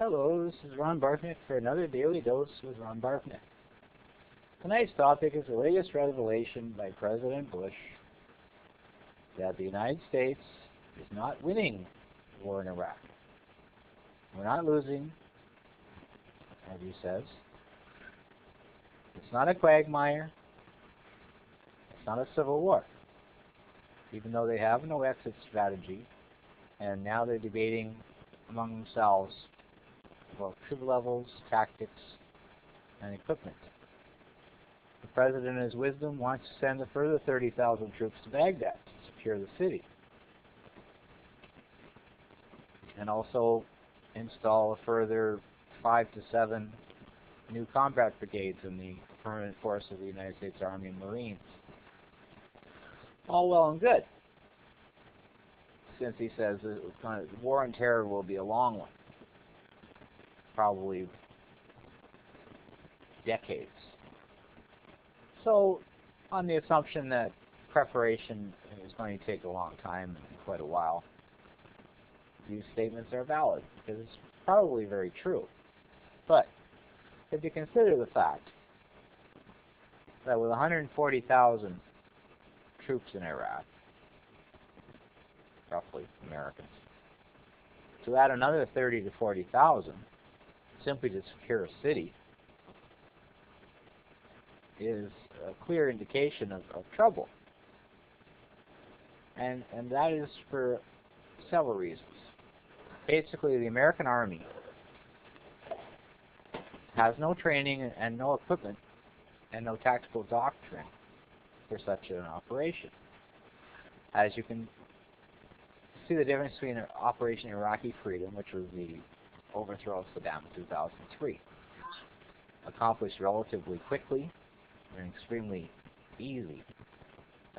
Hello, this is Ron Barfknecht for another Daily Dose with Ron Barfknecht. Tonight's topic is the latest revelation by President Bush that the United States is not winning the war in Iraq. We're not losing, as he says. It's not a quagmire. It's not a civil war. Even though they have no exit strategy, and now they're debating among themselves about troop levels, tactics, and equipment. The President, in his wisdom, wants to send a further 30,000 troops to Baghdad to secure the city, and also install a further 5 to 7 new combat brigades in the permanent force of the United States Army and Marines. All well and good, since he says the war on terror will be a long one, probably decades. So, on the assumption that preparation is going to take a long time and quite a while, these statements are valid, because it's probably very true. But if you consider the fact that with 140,000 troops in Iraq, roughly Americans, to add another 30 to 40,000 simply to secure a city is a clear indication of trouble. And that is for several reasons. Basically, the American Army has no training and no equipment and no tactical doctrine for such an operation. As you can see the difference between Operation Iraqi Freedom, which was the overthrow of Saddam in 2003, accomplished relatively quickly and extremely easy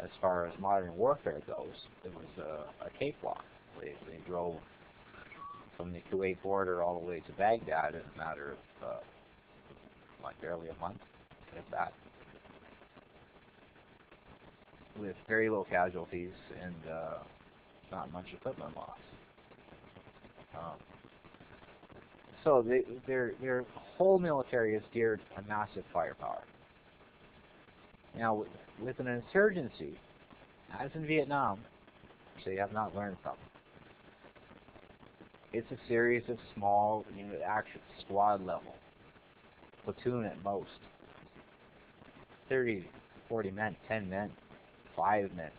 as far as modern warfare goes. It was a cakewalk. They drove from the Kuwait border all the way to Baghdad in a matter of like barely a month, if that, with very low casualties and not much equipment loss. So their whole military is geared to massive firepower. Now, with an insurgency, as in Vietnam, which they have not learned from, it's a series of small unit actions, squad level, platoon at most, 30, 40 men, 10 men, 5 men,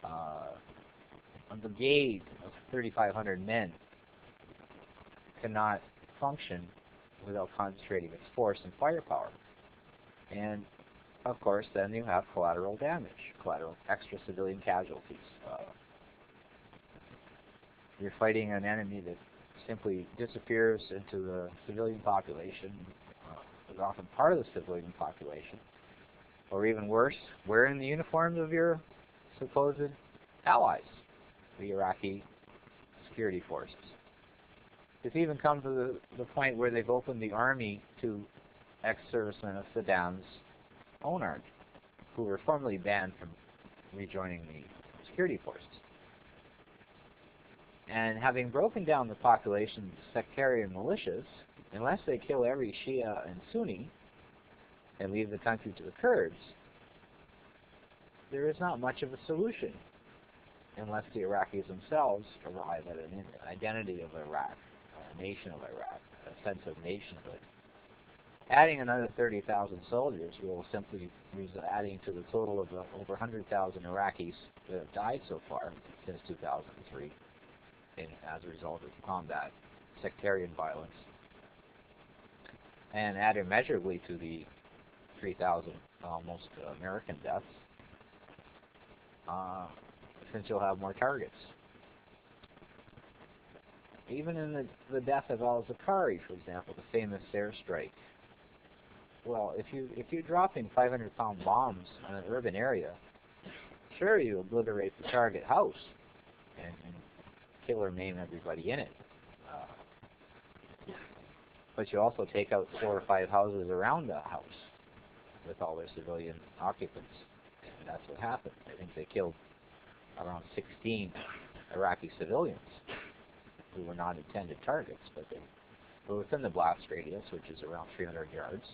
a brigade of 3,500 men cannot function without concentrating its force and firepower. And of course, then you have collateral damage, collateral extra civilian casualties. You're fighting an enemy that simply disappears into the civilian population, is often part of the civilian population, or even worse, wearing the uniforms of your supposed allies, the Iraqi security forces. It's even come to the point where they've opened the army to ex-servicemen of Saddam's own army, who were formerly banned from rejoining the security forces. And having broken down the population's sectarian militias, unless they kill every Shia and Sunni and leave the country to the Kurds, there is not much of a solution unless the Iraqis themselves arrive at an identity of Iraq, a nation of Iraq, a sense of nationhood. Adding another 30,000 soldiers will simply result adding to the total of over 100,000 Iraqis that have died so far since 2003 as a result of combat, sectarian violence, and add immeasurably to the 3,000 almost American deaths, since you'll have more targets. Even in the death of al-Zakari, for example, the famous airstrike. Well, if you're dropping 500-pound bombs on an urban area, sure, you obliterate the target house and kill or maim everybody in it. But you also take out 4 or 5 houses around the house with all their civilian occupants. And that's what happened. I think they killed around 16 Iraqi civilians who were not intended targets, but they were within the blast radius, which is around 300 yards.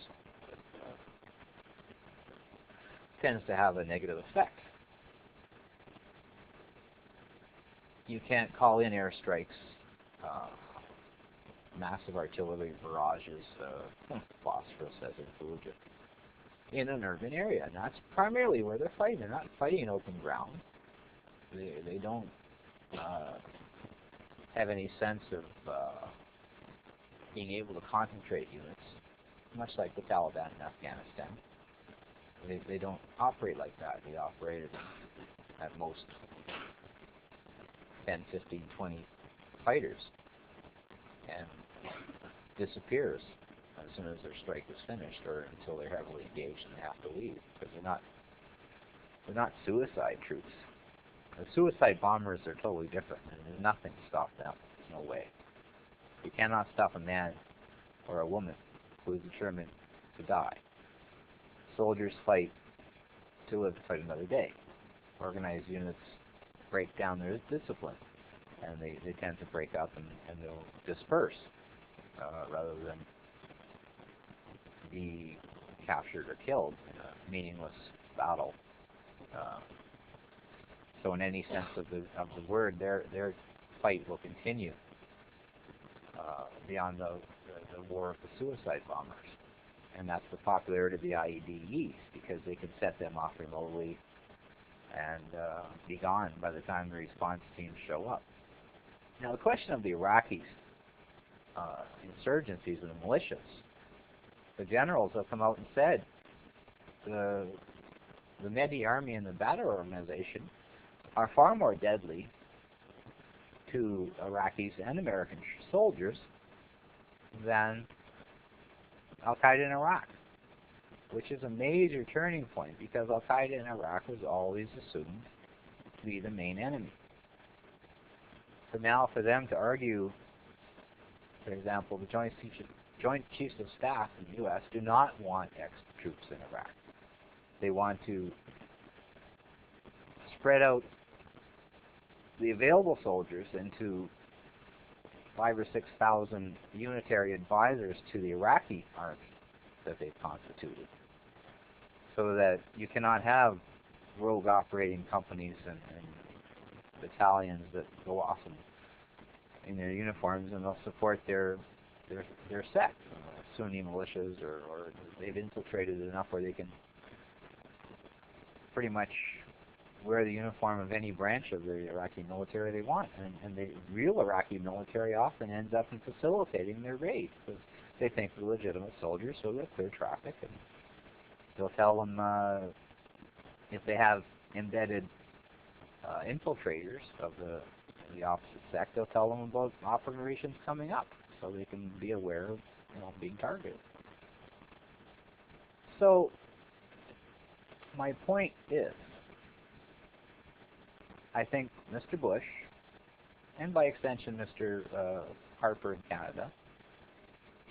Tends to have a negative effect. You can't call in airstrikes, massive artillery barrages, phosphorus as included, in an urban area, and that's primarily where they're fighting. They're not fighting in open ground. They don't have any sense of being able to concentrate units, much like the Taliban in Afghanistan. They don't operate like that. They operate at most 10, 15, 20 fighters and disappears as soon as their strike is finished, or until they're heavily engaged and they have to leave, because they're not suicide troops. The suicide bombers are totally different, and there's nothing to stop them. There's no way. You cannot stop a man or a woman who is determined to die. Soldiers fight to live to fight another day. Organized units break down their discipline, and they tend to break up and they'll disperse rather than be captured or killed in a meaningless battle. So in any sense of the word, their fight will continue beyond the war of the suicide bombers. And that's the popularity of the IEDs, because they can set them off remotely and be gone by the time the response teams show up. Now, the question of the Iraqis' insurgencies and the militias, the generals have come out and said the Mehdi Army and the Badr organization are far more deadly to Iraqis and American soldiers than Al-Qaeda in Iraq, which is a major turning point, because Al-Qaeda in Iraq was always assumed to be the main enemy. So now for them to argue, for example, the Joint Chiefs of Staff in the U.S. do not want ex-troops in Iraq. They want to spread out the available soldiers into 5,000 or 6,000 unitary advisors to the Iraqi army that they've constituted, so that you cannot have rogue operating companies and battalions that go off in their uniforms and they'll support their sect, Sunni militias, or they've infiltrated enough where they can pretty much wear the uniform of any branch of the Iraqi military they want, and the real Iraqi military often ends up in facilitating their raids, because they think they're legitimate soldiers, so they'll clear traffic, and they'll tell them if they have embedded infiltrators of the opposite sect, they'll tell them about operations coming up, so they can be aware of being targeted. So my point is, I think Mr. Bush, and by extension Mr. Harper in Canada,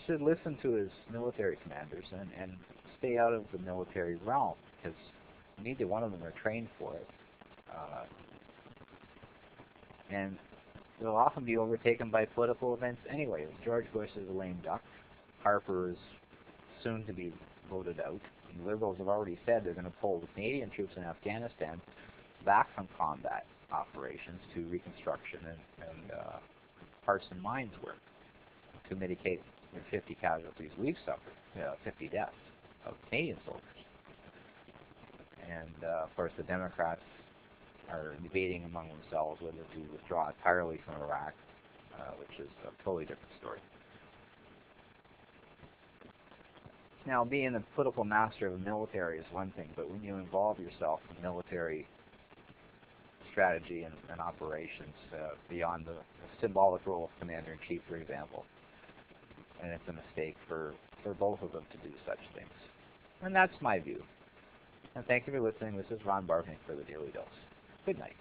should listen to his military commanders and stay out of the military realm, because neither one of them are trained for it. And they'll often be overtaken by political events anyway. George Bush is a lame duck. Harper is soon to be voted out. The Liberals have already said they're going to pull the Canadian troops in Afghanistan back from combat operations to reconstruction and parts and mines work to mitigate the 50 casualties we've suffered, 50 deaths of Canadian soldiers. And of course the Democrats are debating among themselves whether to withdraw entirely from Iraq, which is a totally different story. Now, being a political master of a military is one thing, but when you involve yourself in military strategy and operations beyond the symbolic role of commander-in-chief, for example, and it's a mistake for both of them to do such things. And that's my view. And thank you for listening. This is Ron Barfknecht for the Daily Dose. Good night.